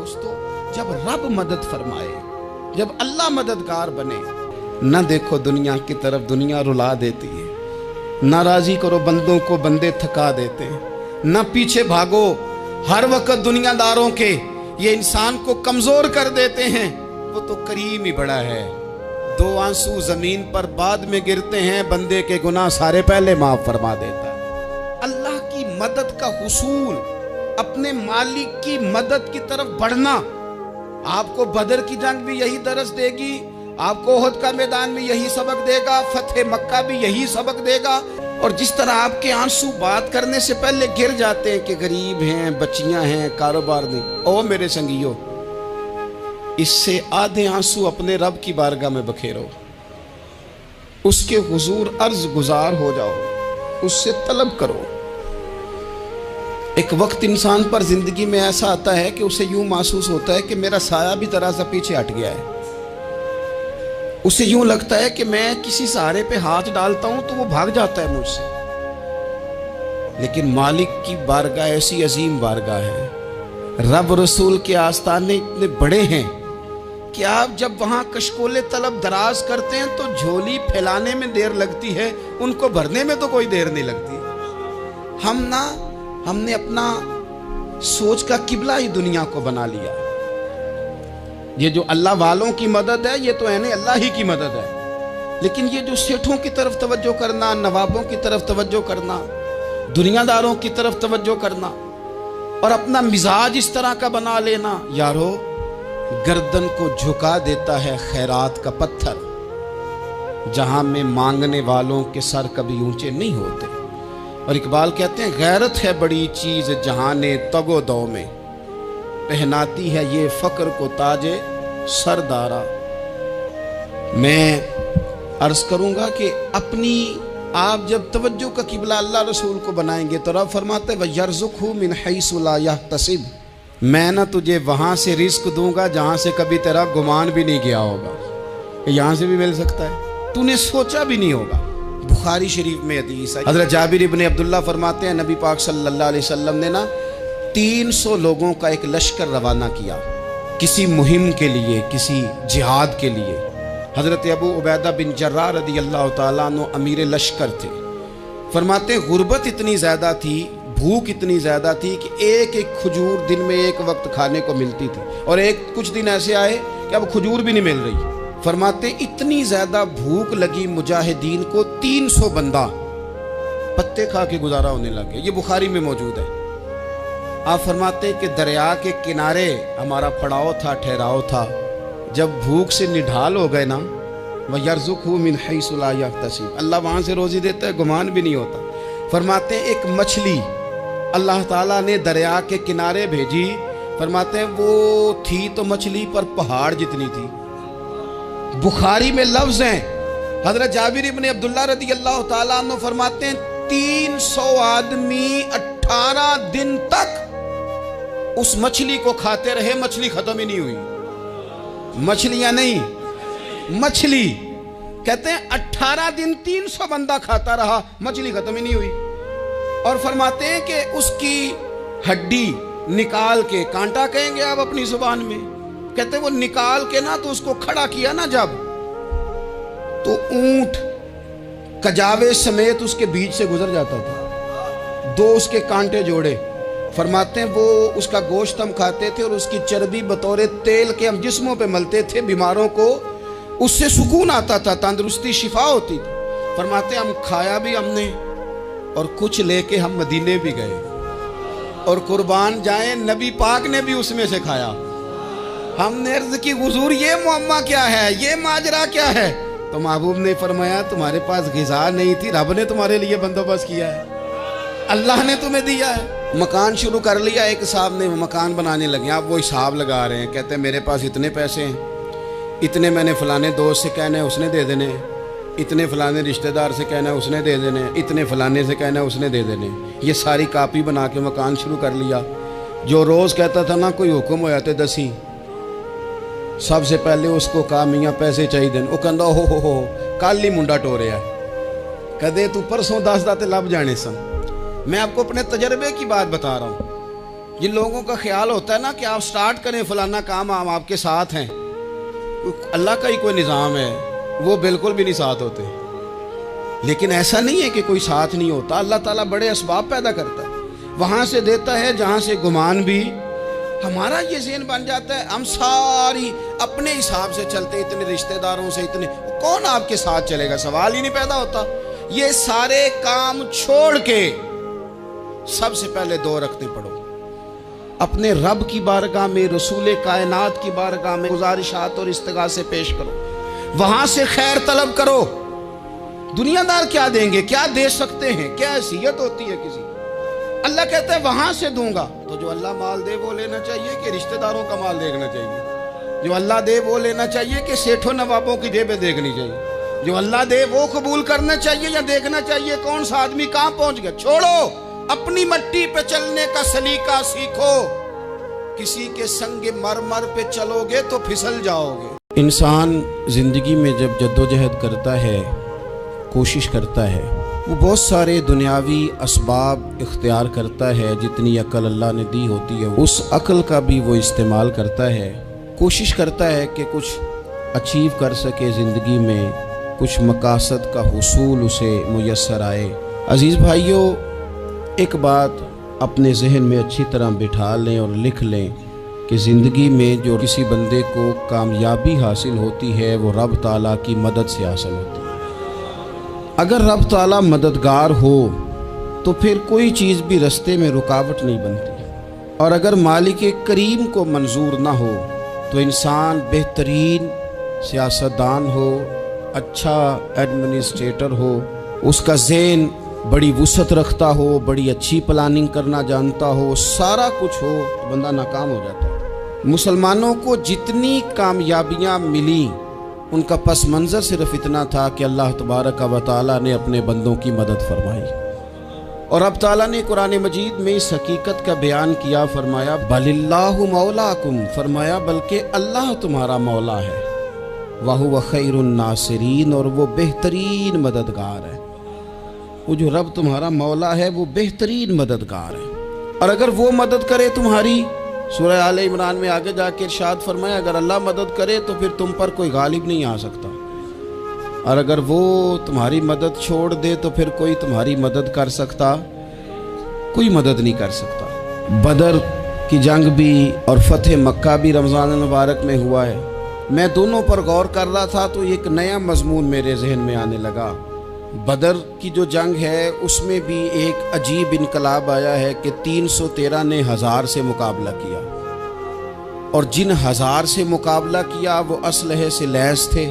دوستو जब रब मदद फरमाए, जब अल्लाह मददगार बने, न देखो दुनिया की तरफ, दुनिया रुला देती है। न राजी करो बंदों को, बंदे थका देते हैं। न पीछे भागो हर वक्त दुनियादारों के, ये इंसान को कमजोर कर देते हैं। वो तो करीम ही बड़ा है। दो आंसू जमीन पर बाद में गिरते हैं, बंदे के गुनाह सारे पहले माफ फरमा देता है। अल्लाह की मदद का हुसूल, अपने मालिक की मदद की तरफ बढ़ना, आपको बदर की जंग भी यही दरस देगी, आपको ओहद का मैदान में यही सबक देगा, फतेह मक्का भी यही सबक देगा। और जिस तरह आपके आंसू बात करने से पहले गिर जाते हैं कि गरीब हैं, बच्चियां हैं, कारोबार नहीं, ओ मेरे संगियों, इससे आधे आंसू अपने रब की बारगाह में बखेरो, उसके हुजूर अर्ज गुजार हो जाओ, उससे तलब करो। एक वक्त इंसान पर जिंदगी में ऐसा आता है कि उसे यूं महसूस होता है कि मेरा साया भी तरह सा पीछे हट गया है। उसे यूं लगता है कि मैं किसी सहारे पे हाथ डालता हूं तो वो भाग जाता है मुझसे। लेकिन मालिक की बारगाह ऐसी अजीम बारगाह है, रब रसूल के आस्ताने इतने बड़े हैं कि आप जब वहां कशकोले तलब दराज करते हैं तो झोली फैलाने में देर लगती है, उनको भरने में तो कोई देर नहीं लगती। हमने अपना सोच का किबला ही दुनिया को बना लिया। ये जो अल्लाह वालों की मदद है, ये तो है नहीं, अल्लाह ही की मदद है। लेकिन ये जो सेठों की तरफ तवज्जो करना, नवाबों की तरफ तवज्जो करना, दुनियादारों की तरफ तवज्जो करना और अपना मिजाज इस तरह का बना लेना, यारो गर्दन को झुका देता है खैरात का पत्थर, जहां में मांगने वालों के सर कभी ऊंचे नहीं होते। और इकबाल कहते हैं, गैरत है बड़ी चीज जहाने तगो दो में, पहनाती है ये फक्र को ताजे सरदारा। मैं अर्ज करूंगा कि अपनी आप जब तवज्जो का किबला अल्लाह रसूल को बनाएंगे तो रब फरमाते व यर्ज़ुक़हु मिन हैसु ला यहतसिब, मैं ना तुझे वहां से रिस्क दूंगा जहां से कभी तेरा गुमान भी नहीं गया होगा। यहां से भी मिल सकता है, तूने सोचा भी नहीं होगा। बुखारी शरीफ में हदीस है, हज़रत जाबिर इब्न अब्दुल्लाह फरमाते हैं, नबी पाक सल्लल्लाहु अलैहि वसल्लम ने ना 300 लोगों का एक लश्कर रवाना किया किसी मुहिम के लिए, किसी जिहाद के लिए। हज़रत अबू उबैदा बिन जर्राह रदी अल्लाह ताला अन्हु अमीर लश्कर थे। फरमाते गुर्बत इतनी ज़्यादा थी, भूख इतनी ज़्यादा थी कि एक एक खजूर दिन में एक वक्त खाने को मिलती थी, और कुछ दिन ऐसे आए कि अब खजूर भी नहीं मिल रही। फरमाते इतनी ज़्यादा भूख लगी मुजाहिदीन को, 300 बंदा पत्ते खा के गुजारा होने लगे। ये बुखारी में मौजूद है। आप फरमाते कि दरिया के किनारे हमारा पड़ाव था, ठहराव था। जब भूख से निढाल हो गए ना, वह यर्ज़ुक़हु मिन हैसु ला यहतसिब, अल्लाह वहाँ से रोज़ी देता है, गुमान भी नहीं होता। फरमाते एक मछली अल्लाह ताला ने दरिया के किनारे भेजी। फरमाते हैं वो थी तो मछली पर पहाड़ जितनी थी। बुखारी में लफ्ज हैं, हज़रत जाबिर इब्न अब्दुल्लाह रदी अल्लाह ताला अन्हु फरमाते हैं 300 आदमी 18 दिन तक उस मछली को खाते रहे, मछली खत्म ही नहीं हुई। मछलियां नहीं, मछली। कहते हैं 18 दिन 300 बंदा खाता रहा, मछली खत्म ही नहीं हुई। और फरमाते हैं कि उसकी हड्डी निकाल के, कांटा कहेंगे आप अपनी जुबान में, कहते हैं वो निकाल के ना तो उसको खड़ा किया ना जब, तो ऊंट कजावे समेत उसके बीच से गुजर जाता था। 2 उसके कांटे जोड़े। फरमाते हैं वो उसका गोश्त हम खाते थे और उसकी चर्बी बतौर तेल के हम जिस्मों पे मलते थे, बीमारों को उससे सुकून आता था, तंदुरुस्ती शिफा होती थी। फरमाते हम खाया भी हमने और कुछ लेके हम मदीने भी गए, और कुर्बान जाए नबी पाक ने भी उसमें से खाया। हमने अर्ज की हुजूर ये मुअम्मा क्या है, ये माजरा क्या है? तो महबूब ने फरमाया तुम्हारे पास ग़िज़ा नहीं थी, रब ने तुम्हारे लिए बंदोबस्त किया है, अल्लाह ने तुम्हें दिया है। मकान शुरू कर लिया, एक साहब ने मकान बनाने लगे, आप वो हिसाब लगा रहे हैं। कहते हैं मेरे पास इतने पैसे हैं, इतने मैंने फलाने दोस्त से कहना है उसने दे देने, इतने फलाने रिश्तेदार से कहना है उसने दे देने, इतने फलाने से कहना है उसने दे देने। ये सारी कापी बना के मकान शुरू कर लिया। जो रोज़ कहता था ना कोई हुक्म हो जाते दसी, सबसे पहले उसको कहा मियाँ पैसे चाहिए। वो कहता हो कल ही मुंडा टोरिया, कहते तू परसों 10 दाते लब जाने सन। मैं आपको अपने तजर्बे की बात बता रहा हूँ। جن لوگوں کا خیال ہوتا ہے نا کہ آپ سٹارٹ کریں فلانا کام، ہم آپ کے ساتھ ہیں، اللہ کا ہی کوئی نظام ہے، وہ بالکل بھی نہیں ساتھ ہوتے۔ لیکن ایسا نہیں ہے کہ کوئی ساتھ نہیں ہوتا، اللہ تعالیٰ بڑے اسباب پیدا کرتا ہے، وہاں سے دیتا ہے جہاں سے گمان بھی۔ ہمارا یہ ذہن بن جاتا ہے ہم ساری اپنے حساب سے چلتے، اتنے رشتہ داروں سے، اتنے، کون آپ کے ساتھ چلے گا؟ سوال ہی نہیں پیدا ہوتا۔ یہ سارے کام چھوڑ کے سب سے پہلے دو رکعتیں پڑھو، اپنے رب کی بارگاہ میں، رسول کائنات کی بارگاہ میں گزارشات اور استغاثے پیش کرو، وہاں سے خیر طلب کرو۔ دنیا دار کیا دیں گے؟ کیا دے سکتے ہیں؟ کیا حیثیت ہوتی ہے کسی؟ اللہ کہتا ہے وہاں سے دوں گا۔ تو جو اللہ مال دے وہ لینا چاہیے کہ رشتہ داروں کا مال دیکھنا چاہیے؟ جو اللہ دے وہ لینا چاہیے کہ سیٹھوں نوابوں کی جیبیں دیکھنی چاہیے؟ جو اللہ دے وہ قبول کرنا چاہیے یا دیکھنا چاہیے کون سا آدمی کہاں پہنچ گیا؟ چھوڑو، اپنی مٹی پہ چلنے کا سلیقہ سیکھو۔ کسی کے سنگ مرمر پہ چلو گے تو پھسل جاؤ گے۔ انسان زندگی میں جب جدوجہد کرتا ہے، کوشش کرتا ہے، وہ بہت سارے دنیاوی اسباب اختیار کرتا ہے، جتنی عقل اللہ نے دی ہوتی ہے اس عقل کا بھی وہ استعمال کرتا ہے، کوشش کرتا ہے کہ کچھ اچیو کر سکے زندگی میں، کچھ مقاصد کا حصول اسے میسر آئے۔ عزیز بھائیوں، ایک بات اپنے ذہن میں اچھی طرح بٹھا لیں اور لکھ لیں کہ زندگی میں جو کسی بندے کو کامیابی حاصل ہوتی ہے وہ رب تعالیٰ کی مدد سے حاصل ہوتی ہے۔ اگر رب تعالیٰ مددگار ہو تو پھر کوئی چیز بھی رستے میں رکاوٹ نہیں بنتی، اور اگر مالک کریم کو منظور نہ ہو تو انسان بہترین سیاستدان ہو، اچھا ایڈمنسٹریٹر ہو، اس کا ذہن بڑی وسعت رکھتا ہو، بڑی اچھی پلاننگ کرنا جانتا ہو، سارا کچھ ہو، تو بندہ ناکام ہو جاتا ہے۔ مسلمانوں کو جتنی کامیابیاں ملیں ان کا پس منظر صرف اتنا تھا کہ اللہ تبارک و تعالیٰ نے اپنے بندوں کی مدد فرمائی، اور اب تعالیٰ نے قرآن مجید میں اس حقیقت کا بیان کیا، فرمایا بل اللہ مولاکم، فرمایا بلکہ اللہ تمہارا مولا ہے، وَهُوَ خَيْرُ النَّاصِرِينَ، اور وہ بہترین مددگار ہے۔ وہ جو رب تمہارا مولا ہے وہ بہترین مددگار ہے، اور اگر وہ مدد کرے تمہاری، سورہ آل عمران میں آگے جا کے ارشاد فرمایا اگر اللہ مدد کرے تو پھر تم پر کوئی غالب نہیں آ سکتا، اور اگر وہ تمہاری مدد چھوڑ دے تو پھر کوئی تمہاری مدد کر سکتا؟ کوئی مدد نہیں کر سکتا۔ بدر کی جنگ بھی اور فتح مکہ بھی رمضان المبارک میں ہوا ہے۔ میں دونوں پر غور کر رہا تھا تو ایک نیا مضمون میرے ذہن میں آنے لگا۔ بدر کی جو جنگ ہے اس میں بھی ایک عجیب انقلاب آیا ہے کہ 313 نے 1000 سے مقابلہ کیا، اور جن 1000 سے مقابلہ کیا وہ اسلحے سے لیس تھے،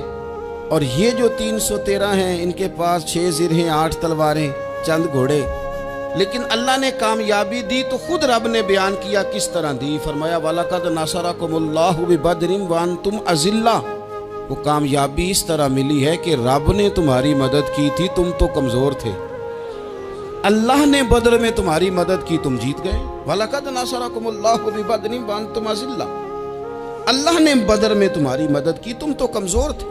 اور یہ جو 313 ہیں ان کے پاس 6 زرہیں، 8 تلواریں، چند گھوڑے، لیکن اللہ نے کامیابی دی تو خود رب نے بیان کیا کس طرح دی، فرمایا وَلَقَدْ نَصَرَكُمُ اللَّهُ بِبَدْرٍ وَأَنْتُمْ أَذِلَّةٌ۔ وہ کامیابی اس طرح ملی ہے کہ رب نے تمہاری مدد کی تھی، تم تو کمزور تھے، اللہ نے بدر میں تمہاری مدد کی، تم جیت گئے۔ وَلَقَدْ نَصَرَكُمُ اللَّهُ بِبَدْرٍ وَأَنْتُمْ أَذِلَّةٌ، اللہ نے بدر میں تمہاری مدد کی، تم تو کمزور تھے۔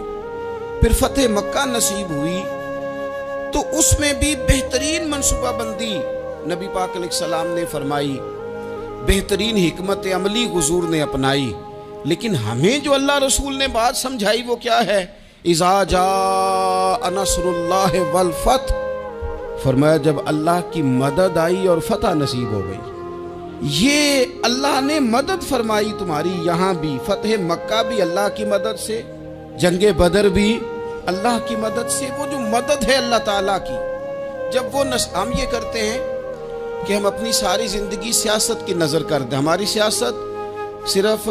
پھر فتح مکہ نصیب ہوئی تو اس میں بھی بہترین منصوبہ بندی نبی پاک علیہ السلام نے فرمائی، بہترین حکمت عملی حضور نے اپنائی، لیکن ہمیں جو اللہ رسول نے بات سمجھائی وہ کیا ہے؟ اذا جاء نصر اللہ والفتح، فرمایا جب اللہ کی مدد آئی اور فتح نصیب ہو گئی۔ یہ اللہ نے مدد فرمائی تمہاری، یہاں بھی فتح مکہ بھی اللہ کی مدد سے، جنگ بدر بھی اللہ کی مدد سے۔ وہ جو مدد ہے اللہ تعالیٰ کی، جب وہ ہم یہ کرتے ہیں کہ ہم اپنی ساری زندگی سیاست کی نظر کر دیں، ہماری سیاست صرف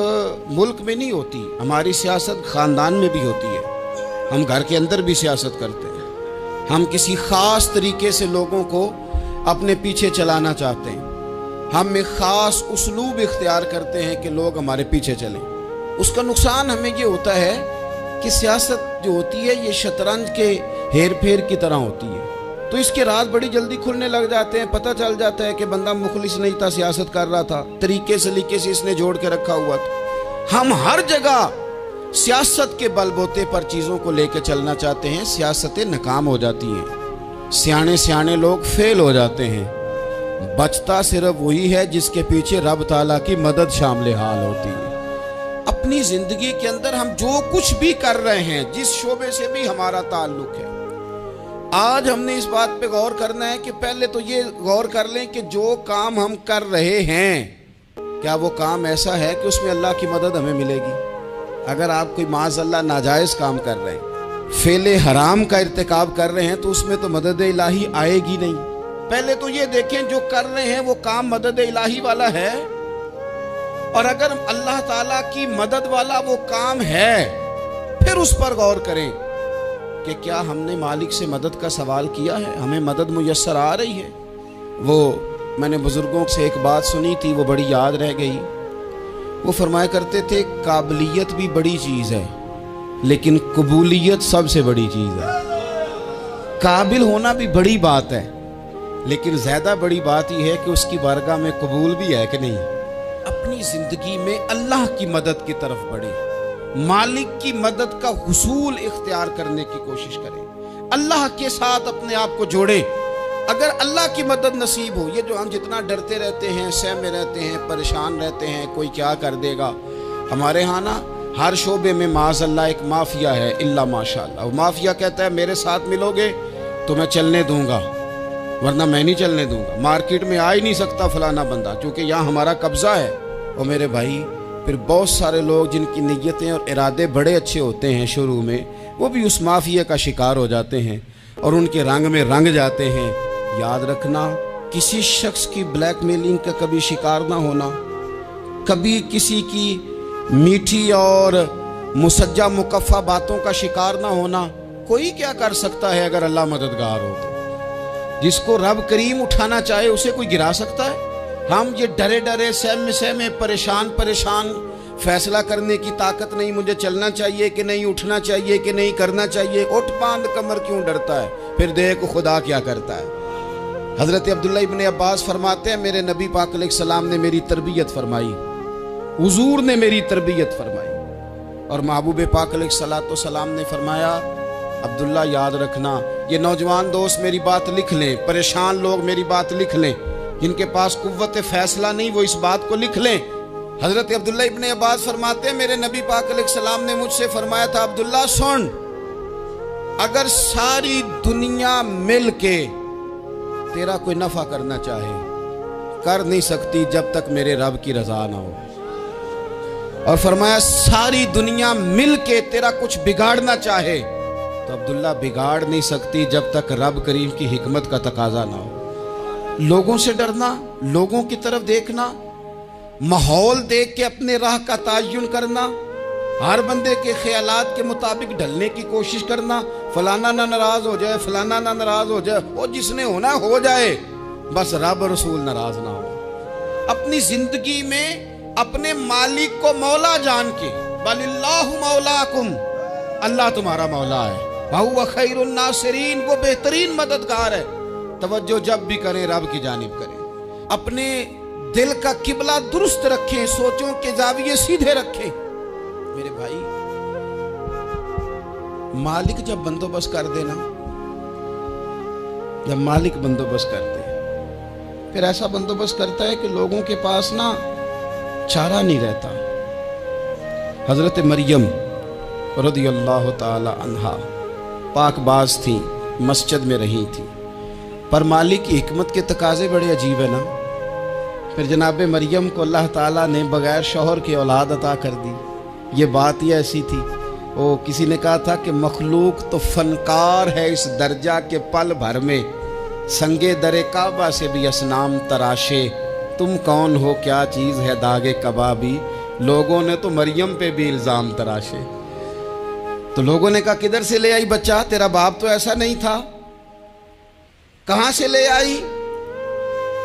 ملک میں نہیں ہوتی، ہماری سیاست خاندان میں بھی ہوتی ہے، ہم گھر کے اندر بھی سیاست کرتے ہیں، ہم کسی خاص طریقے سے لوگوں کو اپنے پیچھے چلانا چاہتے ہیں، ہم ایک خاص اسلوب اختیار کرتے ہیں کہ لوگ ہمارے پیچھے چلیں۔ اس کا نقصان ہمیں یہ ہوتا ہے کہ سیاست جو ہوتی ہے یہ شطرنج کے ہیر پھیر کی طرح ہوتی ہے، تو اس کے راز بڑی جلدی کھلنے لگ جاتے ہیں، پتہ چل جاتا ہے کہ بندہ مخلص نہیں تھا، سیاست کر رہا تھا، طریقے سلیقے سے اس نے جوڑ کے رکھا ہوا تھا۔ ہم ہر جگہ سیاست کے بل بوتے پر چیزوں کو لے کے چلنا چاہتے ہیں، سیاستیں ناکام ہو جاتی ہیں، سیانے لوگ فیل ہو جاتے ہیں، बचता सिर्फ वही है जिसके पीछे रब ताला की मदद शामिल हाल होती है। अपनी जिंदगी के अंदर हम जो कुछ भी कर रहे हैं, जिस शोबे से भी हमारा ताल्लुक है, आज हमने इस बात पे गौर करना है कि पहले तो ये गौर कर लें कि जो काम हम कर रहे हैं, क्या वो काम ऐसा है कि उसमें अल्लाह की मदद हमें मिलेगी। अगर आप कोई माज़अल्लाह नाजायज़ काम कर रहे हैं, फेले हराम का इर्तिकाब कर रहे हैं, तो उसमें तो मदद इलाही आएगी नहीं। पहले तो ये देखें जो कर रहे हैं वो काम मदद इलाही वाला है, और अगर अल्लाह ताला की मदद वाला वो काम है, फिर उस पर गौर करें कि क्या हमने मालिक से मदद का सवाल किया है, हमें मदद मुयस्सर आ रही है। वो मैंने बुजुर्गों से एक बात सुनी थी, वो बड़ी याद रह गई। वो फरमाया करते थे, काबिलियत भी बड़ी चीज़ है लेकिन कबूलियत सबसे बड़ी चीज़ है। काबिल होना भी बड़ी बात है, लेकिन ज़्यादा बड़ी बात यह है कि उसकी बारगाह में कबूल भी है कि नहीं। अपनी ज़िंदगी में अल्लाह की मदद की तरफ बढ़े, मालिक की मदद का हुसूल इख्तियार करने की कोशिश करें, अल्लाह के साथ अपने आप को जोड़े। अगर अल्लाह की मदद नसीब हो, ये जो हम जितना डरते रहते हैं, सहमे रहते हैं, परेशान रहते हैं, कोई क्या कर देगा। हमारे यहाँ ना हर शोबे में माज़अल्लाह एक माफिया है, इल्ला माशाअल्लाह। वो माफिया कहता है मेरे साथ मिलोगे तो मैं चलने दूंगा, वरना मैं नहीं चलने दूंगा। मार्केट में आ ही नहीं सकता फलाना बंदा, क्योंकि यहाँ हमारा कब्जा है। और मेरे भाई, फिर बहुत सारे लोग जिनकी नीयतें और इरादे बड़े अच्छे होते हैं शुरू में, वो भी उस माफिया का शिकार हो जाते हैं और उनके रंग में रंग जाते हैं। याद रखना, किसी शख्स की ब्लैकमेलिंग का कभी शिकार ना होना, कभी किसी की मीठी और मुसज्जा मुकफ़ा बातों का शिकार ना होना। कोई क्या कर सकता है अगर अल्लाह मददगार हो तो। जिसको रब करीम उठाना चाहे उसे कोई गिरा सकता है। हम ये डरे डरे सहमे परेशान फैसला करने की ताकत नहीं, मुझे चलना चाहिए कि नहीं, उठना चाहिए कि नहीं, करना चाहिए। उठ बांध कमर क्यों डरता है, फिर देख खुदा क्या करता है। हज़रत अब्दुल्ला इब्न अब्बास फरमाते हैं, मेरे नबी पाक अलैहिस्सलाम ने मेरी तरबियत फरमाई, हुजूर ने मेरी तरबियत फरमाई। और महबूब पाक अलैहिस्सलाम ने फरमाया, अब्दुल्ला याद रखना, ये नौजवान दोस्त मेरी बात लिख लें, परेशान लोग मेरी बात लिख लें, जिनके पास कुव्वत फैसला नहीं वो इस बात को लिख लें। हज़रत अब्दुल्ला इब्न अब्बास फरमाते हैं, मेरे नबी पाक अलैहिस्सलाम ने मुझसे फरमाया था, अब्दुल्ला सुन, अगर सारी दुनिया मिल के तेरा कोई नफ़ा करना चाहे, कर नहीं सकती जब तक मेरे रब की रज़ा ना हो। और फरमाया सारी दुनिया मिल के तेरा कुछ बिगाड़ना चाहे तो अब्दुल्ला बिगाड़ नहीं सकती जब तक रब करीम की हिकमत का तकाजा ना हो। लोगों से डरना, लोगों की तरफ देखना, माहौल देख के अपने राह का तायुन करना, हर बंदे के ख्यालात के मुताबिक ढलने की कोशिश करना, फलाना ना नाराज हो जाए, फलाना ना नाराज हो जाए, वो जिसने होना हो जाए, बस रब रसूल नाराज ना हो। अपनी जिंदगी में अपने मालिक को मौला जान के, बलिल्लाहु मौलाकुम, अल्लाह तुम्हारा मौला है, वहुव खैरुन नासिरीन, वो बेहतरीन मददगार है। तवज्जो जब भी करें रब की जानिब करें, अपने दिल का किबला दुरुस्त रखें, सोचों के जाविये सीधे रखें। मेरे भाई, मालिक जब बंदोबस्त कर देना, जब मालिक बंदोबस्त करते हैं, फिर ऐसा बंदोबस्त करता है कि लोगों के पास ना चारा नहीं रहता। हज़रत मरियम रज़ियल्लाहु ताला अन्हा पाकबाज थी, मस्जिद में रही थी, पर मालिक की हिकमत के तकाजे बड़े अजीब है ना। फिर जनाब मरियम को अल्लाह ताला ने बगैर शौहर की औलाद अता कर दी। ये बात ही ऐसी थी। ओ किसी ने कहा था कि मखलूक तो फनकार है इस दर्जा के पल भर में, संगे दरे काबा से भी असनाम तराशे, तुम कौन हो क्या चीज़ है दागे कबाबी। लोगों ने तो मरियम पे भी इल्ज़ाम तराशे। तो लोगों ने कहा किधर से ले आई बच्चा, तेरा बाप तो ऐसा नहीं था, कहां से ले आई।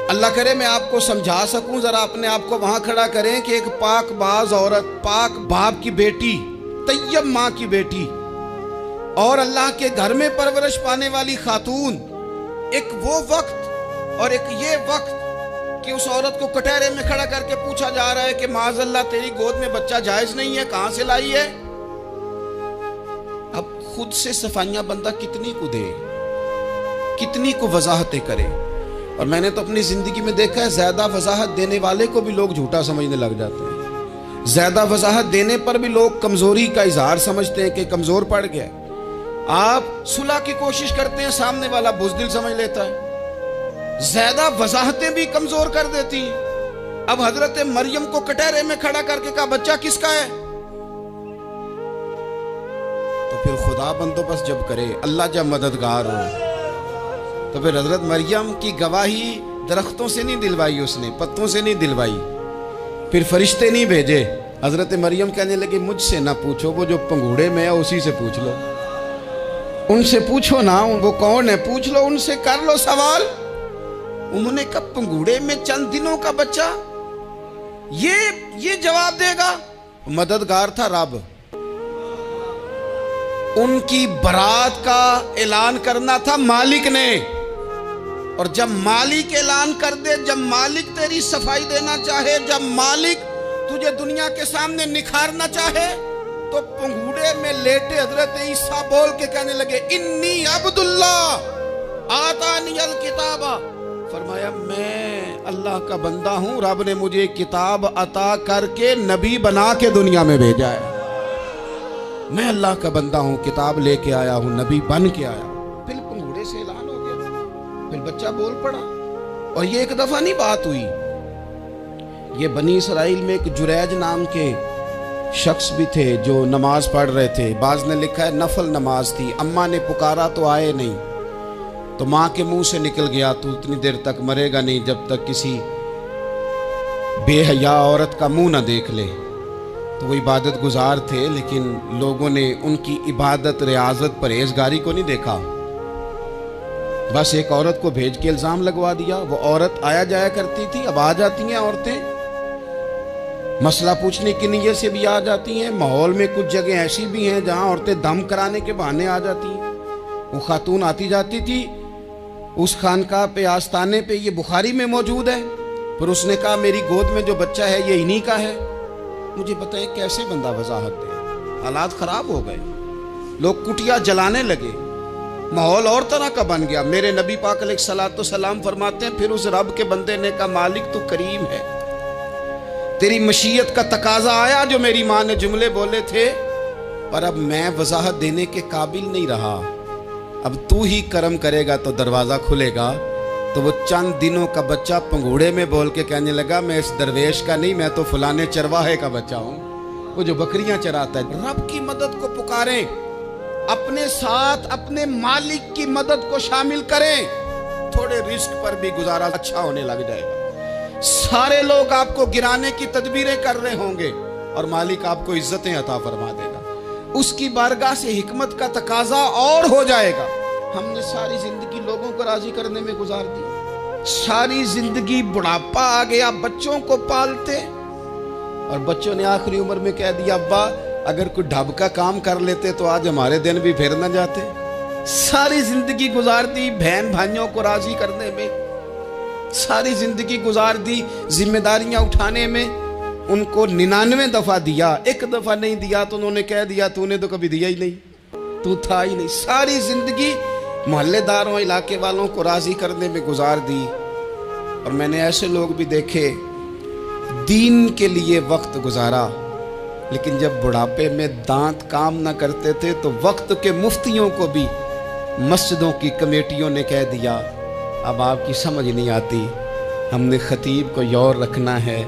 अल्लाह करे मैं आपको समझा सकूं, जरा अपने आप को वहां खड़ा करें कि एक पाक बाज औरत, पाक बाप की बेटी, तैयब माँ की बेटी और अल्लाह के घर में परवरिश पाने वाली खातून, एक वो वक्त और एक ये वक्त कि उस औरत को कटहरे में खड़ा करके पूछा जा रहा है कि माज़अल्लाह तेरी गोद में बच्चा जायज नहीं है, कहां से लाई है। अब खुद से सफाइयां बंदा कितनी को दे, कितनी को वजाहतें करे। اور میں نے تو اپنی زندگی میں دیکھا ہے زیادہ وضاحت دینے والے کو بھی لوگ جھوٹا سمجھنے لگ جاتے ہیں. زیادہ وضاحت دینے پر بھی لوگ کمزوری کا اظہار سمجھتے ہیں کہ کمزور پڑ گیا. آپ صلح کی کوشش کرتے ہیں، سامنے والا بزدل سمجھ لیتا ہے. زیادہ وضاحتیں بھی کمزور کر دیتی ہیں. اب حضرت مریم کو کٹہرے میں کھڑا کر کے کہا بچہ کس کا ہے؟ تو پھر خدا بندوبست جب کرے، اللہ جب مددگار ہو، تو پھر حضرت مریم کی گواہی درختوں سے نہیں دلوائی، اس نے پتوں سے نہیں دلوائی، پھر فرشتے نہیں بھیجے. حضرت مریم کہنے لگی مجھ سے نہ پوچھو، وہ جو پنگوڑے میں ہے اسی سے پوچھ لو. ان سے پوچھو نا وہ کون ہے، پوچھ لو ان سے، کر لو سوال. انہوں نے کہا پنگوڑے میں چند دنوں کا بچہ یہ جواب دے گا؟ مددگار تھا رب. ان کی برات کا اعلان کرنا تھا مالک نے، اور جب مالک اعلان کر دے، جب مالک تیری صفائی دینا چاہے، جب مالک تجھے دنیا کے سامنے نکھارنا چاہے، تو پنگوڑے میں لیٹے حضرت عیسیٰ بول کے کہنے لگے انی عبداللہ آتانی الکتاب. فرمایا میں اللہ کا بندہ ہوں، رب نے مجھے کتاب عطا کر کے نبی بنا کے دنیا میں بھیجا ہے. میں اللہ کا بندہ ہوں، کتاب لے کے آیا ہوں، نبی بن کے آیا ہوں. پھر پنگوڑے سے اعلان ہو گیا، پھر بچہ بول پڑا. اور یہ ایک دفعہ نہیں بات ہوئی، یہ بنی اسرائیل میں ایک جریج نام کے شخص بھی تھے جو نماز پڑھ رہے تھے. بعض نے لکھا ہے نفل نماز تھی. اماں نے پکارا تو آئے نہیں، تو ماں کے منہ سے نکل گیا تو اتنی دیر تک مرے گا نہیں جب تک کسی بے حیا عورت کا منہ نہ دیکھ لے. تو وہ عبادت گزار تھے، لیکن لوگوں نے ان کی عبادت، ریاضت، پرہیزگاری کو نہیں دیکھا. بس ایک عورت کو بھیج کے الزام لگوا دیا. وہ عورت آیا جایا کرتی تھی، اب آ جاتی ہیں عورتیں، مسئلہ پوچھنے کی نیت سے بھی آ جاتی ہیں. ماحول میں کچھ جگہ ایسی بھی ہیں جہاں عورتیں دم کرانے کے بہانے آ جاتی ہیں. وہ خاتون آتی جاتی تھی اس خانقاہ پہ، آستانے پہ، یہ بخاری میں موجود ہے. پھر اس نے کہا میری گود میں جو بچہ ہے یہ انہی کا ہے. مجھے بتائیں کیسے بندہ وضاحت دے؟ حالات خراب ہو گئے، لوگ کٹیا جلانے لگے، ماحول اور طرح کا بن گیا. میرے نبی پاک علیہ الصلوۃ والسلام فرماتے ہیں پھر اس رب کے بندے نے کہا مالک تو کریم ہے، تیری مشیت کا تقاضا آیا جو میری ماں نے جملے بولے تھے، پر اب میں وضاحت دینے کے قابل نہیں رہا، اب تو ہی کرم کرے گا تو دروازہ کھلے گا. تو وہ چند دنوں کا بچہ پنگوڑے میں بول کے کہنے لگا میں اس درویش کا نہیں، میں تو فلانے چرواہے کا بچہ ہوں، وہ جو بکریاں چراتا ہے. رب کی مدد کو پکاریں، اپنے ساتھ اپنے مالک کی مدد کو شامل کریں، تھوڑے رزق پر بھی گزارا اچھا ہونے لگ جائے گا. سارے لوگ آپ کو گرانے کی تدبیریں کر رہے ہوں گے اور مالک آپ کو عزتیں عطا فرما دے گا. اس کی بارگاہ سے حکمت کا تقاضا اور ہو جائے گا. ہم نے ساری زندگی لوگوں کو راضی کرنے میں گزار دی، ساری زندگی بڑھاپا آ گیا بچوں کو پالتے، اور بچوں نے آخری عمر میں کہہ دیا ابا اگر کوئی ڈھب کا کام کر لیتے تو آج ہمارے دن بھی پھر نہ جاتے. ساری زندگی گزار دی بہن بھائیوں کو راضی کرنے میں، ساری زندگی گزار دی ذمہ داریاں اٹھانے میں. ان کو 99 دفعہ دیا، ایک دفعہ نہیں دیا تو انہوں نے کہہ دیا تو نے تو کبھی دیا ہی نہیں، تو تھا ہی نہیں. ساری زندگی محلے داروں، علاقے والوں کو راضی کرنے میں گزار دی. اور میں نے ایسے لوگ بھی دیکھے دین کے لیے وقت گزارا، لیکن جب بڑھاپے میں دانت کام نہ کرتے تھے تو وقت کے مفتیوں کو بھی مسجدوں کی کمیٹیوں نے کہہ دیا اب آپ کی سمجھ نہیں آتی، ہم نے خطیب کو یور رکھنا ہے،